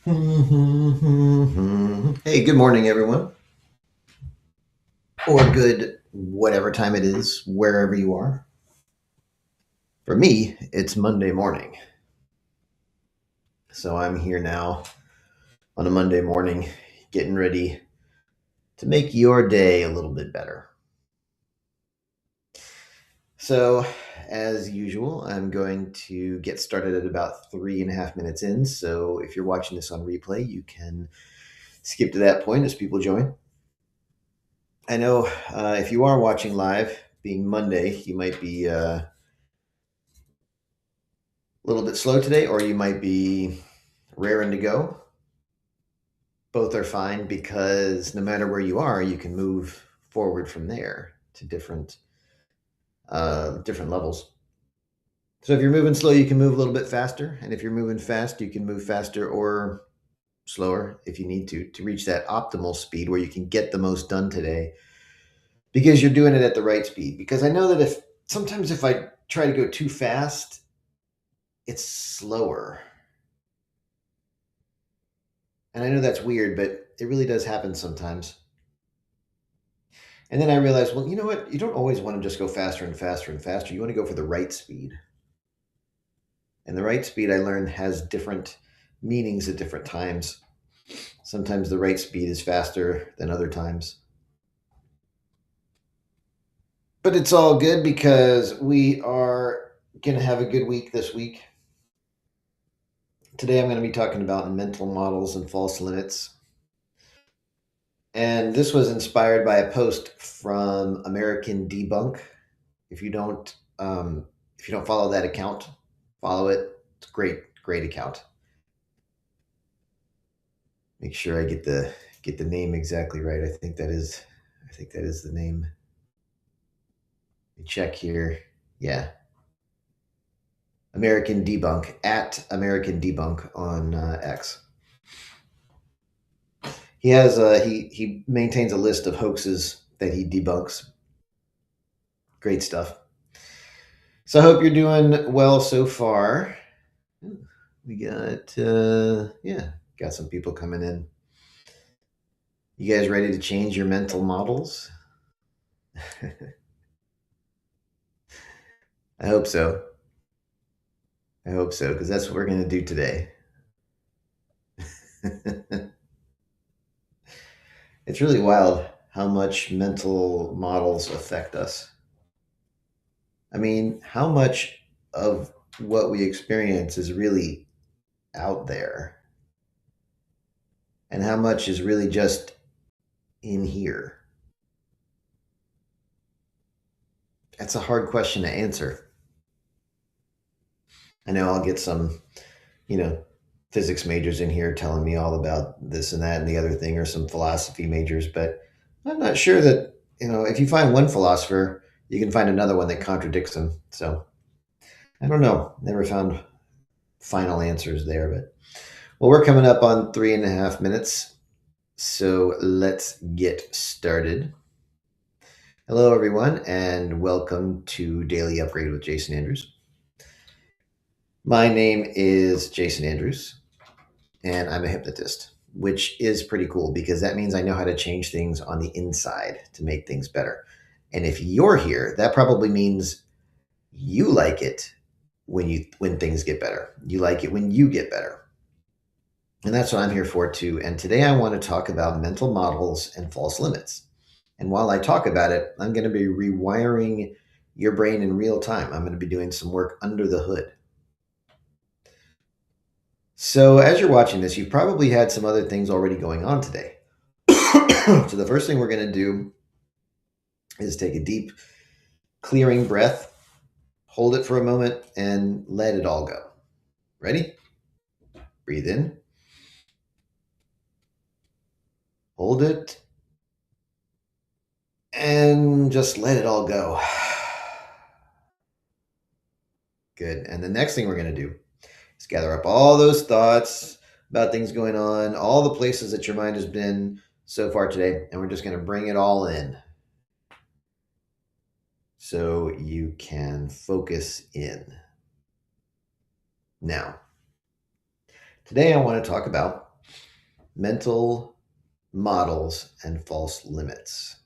Hey, good morning, everyone, or good whatever time it is, wherever you are. For me, it's Monday morning. So I'm here now on a Monday morning, getting ready to make your day a little bit better. So, as usual, I'm going to get started at about 3.5 minutes in. So, if you're watching this on replay, you can skip to that point as people join. I know if you are watching live, being Monday, you might be a little bit slow today, or you might be raring to go. Both are fine because no matter where you are, you can move forward from there to different levels. So if you're moving slow, you can move a little bit faster, and if you're moving fast, you can move faster or slower if you need to reach that optimal speed where you can get the most done today because you're doing it at the right speed. Because I know that if sometimes if I try to go too fast, it's slower. And I know that's weird, but it really does happen sometimes. And then I realized, well, you know what? You don't always want to just go faster and faster and faster. You want to go for the right speed. And the right speed, I learned, has different meanings at different times. Sometimes the right speed is faster than other times. But it's all good because we are going to have a good week this week. Today, I'm going to be talking about mental models and false limits. And this was inspired by a post from American Debunk. If you don't, if you don't follow that account, follow it. It's a great account. Make sure I get the name exactly right. I think that is the name. Let me check here. Yeah, American Debunk at American Debunk on X. He maintains a list of hoaxes that he debunks. Great stuff. So I hope you're doing well so far. We got some people coming in. You guys ready to change your mental models? I hope so. I hope so because that's what we're going to do today. It's really wild how much mental models affect us. I mean, how much of what we experience is really out there and how much is really just in here? That's a hard question to answer. I know I'll get some, you know, physics majors in here telling me all about this and that and the other thing, or some philosophy majors, but I'm not sure that, if you find one philosopher, you can find another one that contradicts them. So I don't know. Never found final answers there, but well, we're coming up on 3.5 minutes. So let's get started. Hello, everyone, and welcome to Daily Upgrade with Jason Andrews. My name is Jason Andrews, and I'm a hypnotist, which is pretty cool because that means I know how to change things on the inside to make things better. And if you're here, that probably means you like it when things get better. You like it when you get better. And that's what I'm here for too. And today I want to talk about mental models and false limits. And while I talk about it, I'm going to be rewiring your brain in real time. I'm going to be doing some work under the hood. So, as you're watching this, you've probably had some other things already going on today. So, the first thing we're going to do is take a deep, clearing breath, hold it for a moment, and let it all go. Ready? Breathe in, hold it, and just let it all go. Good. And the next thing we're going to do is gather up all those thoughts about things going on, all the places that your mind has been so far today, and we're just going to bring it all in so you can focus in. Now, today I want to talk about mental models and false limits.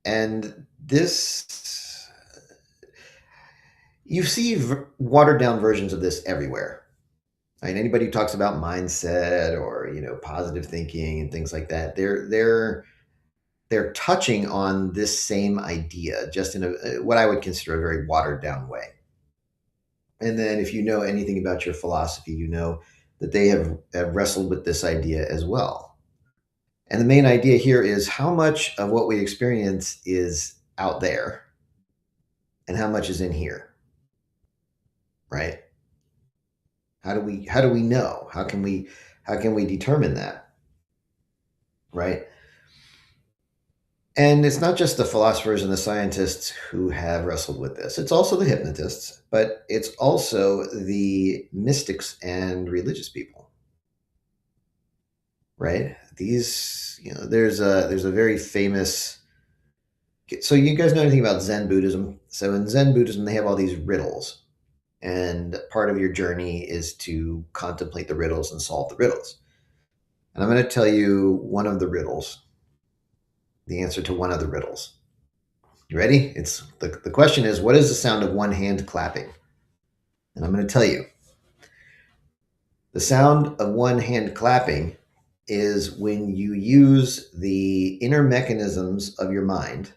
And this, you see watered down versions of this everywhere. Right? Anybody who talks about mindset or positive thinking and things like that, they're touching on this same idea, just in what I would consider a very watered down way. And then, if you know anything about your philosophy, you know that they have wrestled with this idea as well. And the main idea here is how much of what we experience is out there and how much is in here, right? How do we know? How can we determine that, right? And it's not just the philosophers and the scientists who have wrestled with this. It's also the hypnotists, but it's also the mystics and religious people, right? These, there's a very famous. So you guys know anything about Zen Buddhism? So in Zen Buddhism, they have all these riddles, and part of your journey is to contemplate the riddles and solve the riddles. And I'm going to tell you one of the riddles, the answer to one of the riddles. You ready? It's the question is, what is the sound of one hand clapping? And I'm going to tell you. The sound of one hand clapping is when you use the inner mechanisms of your mind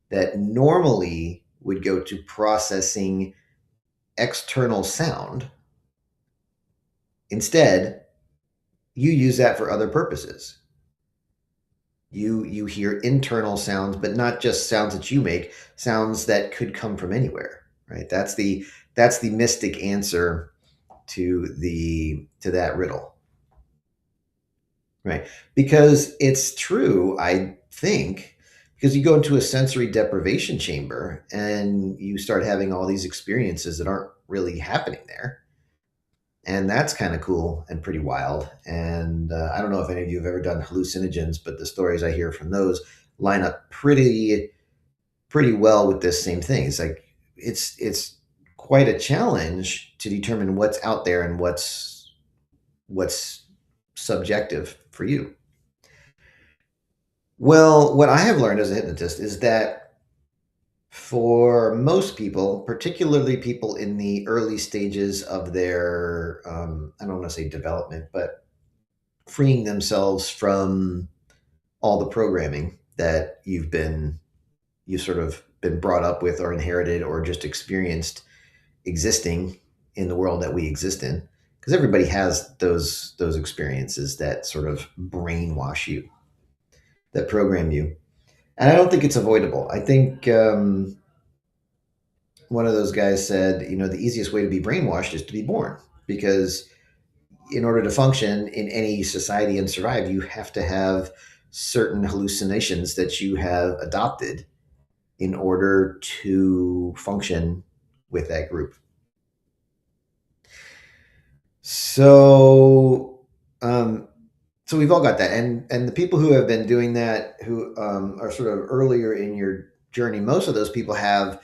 that normally would go to processing external sound. Instead, you use that for other purposes. You hear internal sounds, but not just sounds that you make, sounds that could come from anywhere, right? That's the mystic answer to that riddle, right? Because it's true, I think, because you go into a sensory deprivation chamber and you start having all these experiences that aren't really happening there. And that's kind of cool and pretty wild. And I don't know if any of you have ever done hallucinogens, but the stories I hear from those line up pretty well with this same thing. It's like it's quite a challenge to determine what's out there and what's subjective for you. Well, what I have learned as a hypnotist is that for most people, particularly people in the early stages of their, I don't want to say development, but freeing themselves from all the programming that you've sort of been brought up with or inherited or just experienced existing in the world that we exist in, because everybody has those experiences that sort of brainwash you, that program you. And I don't think it's avoidable. I think one of those guys said, the easiest way to be brainwashed is to be born, because in order to function in any society and survive, you have to have certain hallucinations that you have adopted in order to function with that group. So, so we've all got that, and the people who have been doing that, who are sort of earlier in your journey, most of those people have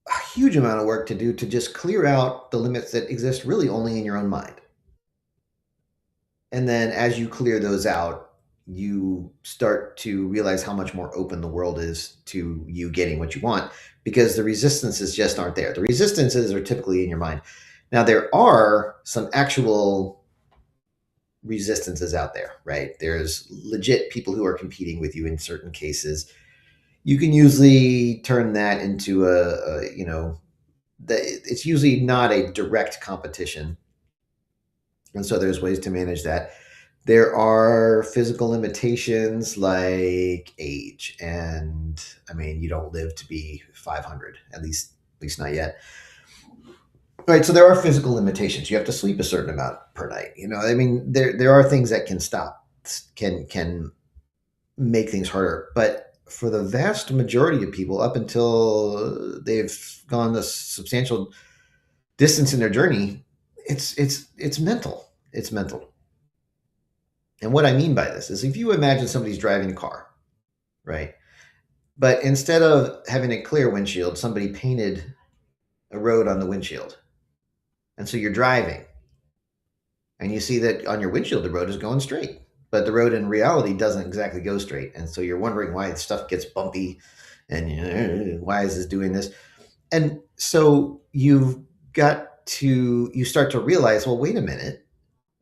a huge amount of work to do to just clear out the limits that exist really only in your own mind. And then as you clear those out, you start to realize how much more open the world is to you getting what you want, because the resistances just aren't there. The resistances are typically in your mind. Now, there are some actual resistances out there, right? There's legit people who are competing with you in certain cases. You can usually turn that into it's usually not a direct competition. And so there's ways to manage that. There are physical limitations like age, and I mean, you don't live to be 500, at least not yet. Right, so there are physical limitations. You have to sleep a certain amount per night. I mean, there are things that can make things harder. But for the vast majority of people, up until they've gone a substantial distance in their journey, it's mental. It's mental. And what I mean by this is, if you imagine somebody's driving a car, right? But instead of having a clear windshield, somebody painted a road on the windshield. And so you're driving. and you see that on your windshield the road is going straight, but the road in reality doesn't exactly go straight, and so you're wondering why stuff gets bumpy, and why is this doing this? And so you start to realize, well, wait a minute,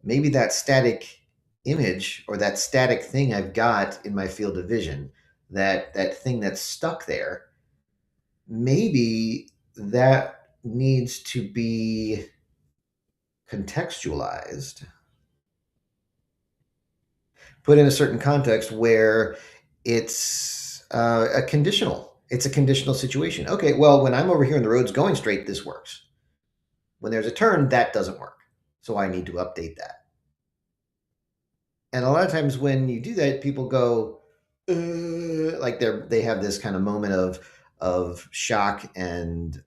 maybe that static image or that static thing I've got in my field of vision, that thing that's stuck there, maybe that needs to be contextualized, put in a certain context where it's a conditional situation. Okay, well, when I'm over here and the road's going straight, this works. When there's a turn, that doesn't work. So I need to update that. And a lot of times when you do that, people go, like they have this kind of moment of shock and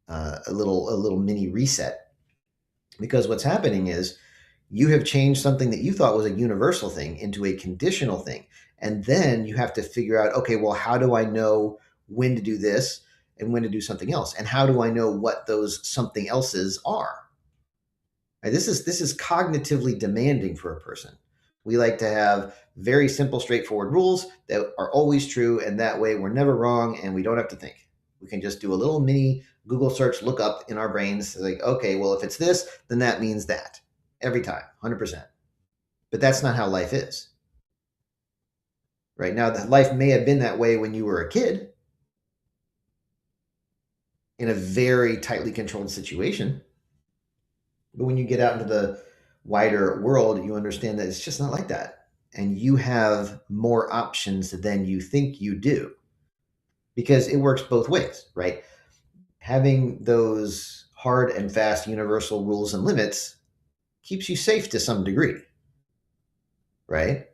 a little mini reset, because what's happening is you have changed something that you thought was a universal thing into a conditional thing, and then you have to figure out, okay, well, how do I know when to do this and when to do something else, and how do I know what those something else's are? Right, this is cognitively demanding for a person. We like to have very simple, straightforward rules that are always true, and that way we're never wrong and we don't have to think. We can just do a little mini Google search lookup in our brains, like, okay, well, if it's this, then that means that every time, 100%. But that's not how life is. Right now, life may have been that way when you were a kid in a very tightly controlled situation. But when you get out into the wider world, you understand that it's just not like that. And you have more options than you think you do, because it works both ways, right? Having those hard and fast universal rules and limits keeps you safe to some degree, right?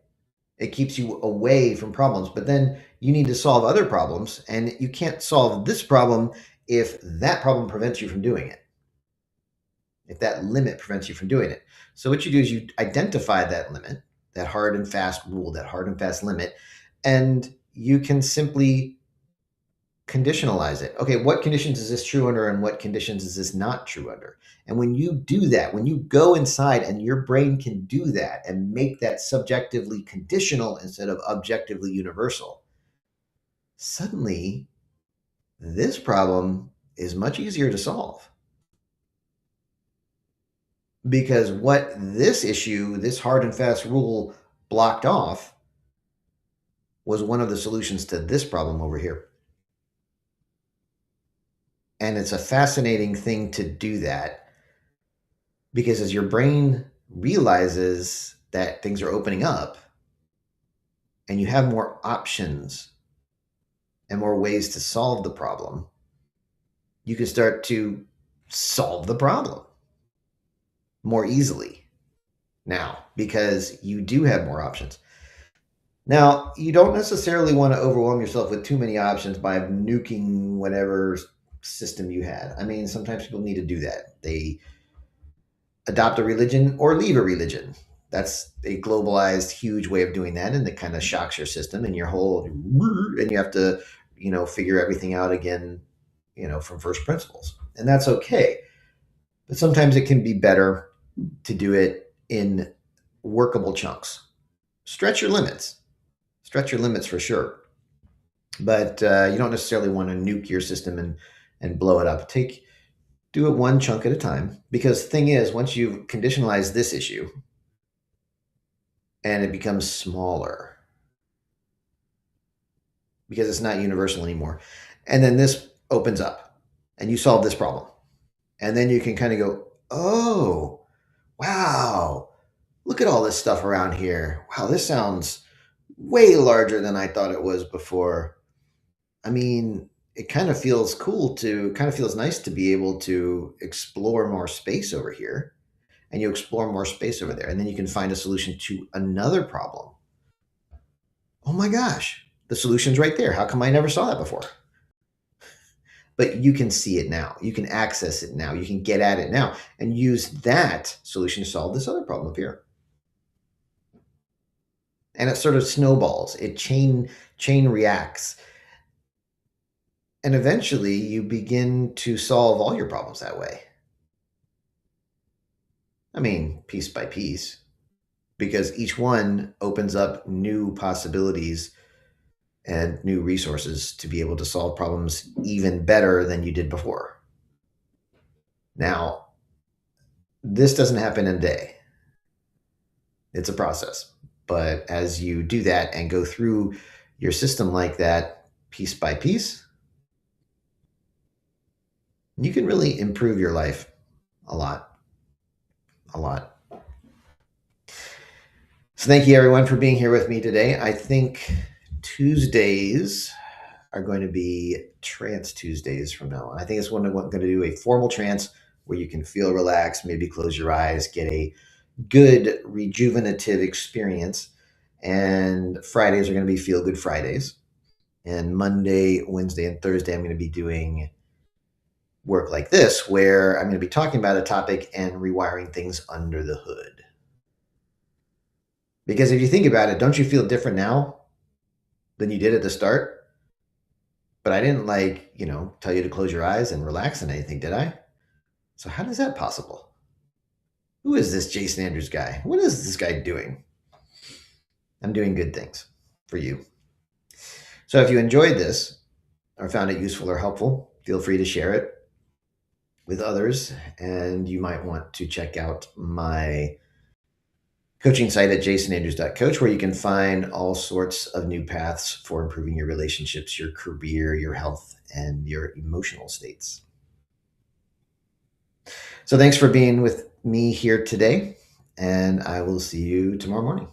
It keeps you away from problems, but then you need to solve other problems, and you can't solve this problem if that problem prevents you from doing it, if that limit prevents you from doing it. So what you do is you identify that limit, that hard and fast rule, that hard and fast limit, and you can simply conditionalize it. Okay, what conditions is this true under and what conditions is this not true under? And when you do that, when you go inside and your brain can do that and make that subjectively conditional instead of objectively universal, suddenly this problem is much easier to solve. Because what this issue, this hard and fast rule blocked off, was one of the solutions to this problem over here. And it's a fascinating thing to do that, because as your brain realizes that things are opening up and you have more options and more ways to solve the problem, you can start to solve the problem more easily now, because you do have more options. Now, you don't necessarily want to overwhelm yourself with too many options by nuking whatever system you had. I mean, sometimes people need to do that. They adopt a religion or leave a religion. That's a globalized, huge way of doing that, and it kind of shocks your system and your whole, and you have to, figure everything out again, from first principles, and that's okay. But sometimes it can be better to do it in workable chunks. Stretch your limits. Stretch your limits for sure, but you don't necessarily want to nuke your system and blow it up. Do it one chunk at a time, because the thing is, once you've conditionalized this issue and it becomes smaller because it's not universal anymore, and then this opens up and you solve this problem, and then you can kind of go, oh, wow, look at all this stuff around here. Wow, this sounds way larger than I thought it was before. I mean, it kind of feels nice to be able to explore more space over here, and you explore more space over there, and then you can find a solution to another problem. Oh my gosh, the solution's right there. How come I never saw that before? But you can see it now. You can access it now. You can get at it now and use that solution to solve this other problem up here. And it sort of snowballs. It chain reacts. And eventually you begin to solve all your problems that way. I mean, piece by piece, because each one opens up new possibilities and new resources to be able to solve problems even better than you did before. Now, this doesn't happen in a day, it's a process. But as you do that and go through your system like that, piece by piece, you can really improve your life a lot. A lot. So, thank you everyone for being here with me today. I think Tuesdays are going to be trance Tuesdays from now on. I think it's when I'm going to do a formal trance where you can feel relaxed, maybe close your eyes, get a good rejuvenative experience. And Fridays are going to be feel good Fridays. And Monday, Wednesday, and Thursday, I'm going to be doing work like this, where I'm going to be talking about a topic and rewiring things under the hood. Because if you think about it, don't you feel different now than you did at the start? But I didn't tell you to close your eyes and relax and anything, did I? So how is that possible? Who is this Jason Andrews guy? What is this guy doing? I'm doing good things for you. So if you enjoyed this or found it useful or helpful, feel free to share it with others. And you might want to check out my coaching site at jasonandrews.coach, where you can find all sorts of new paths for improving your relationships, your career, your health, and your emotional states. So thanks for being with me here today, and I will see you tomorrow morning.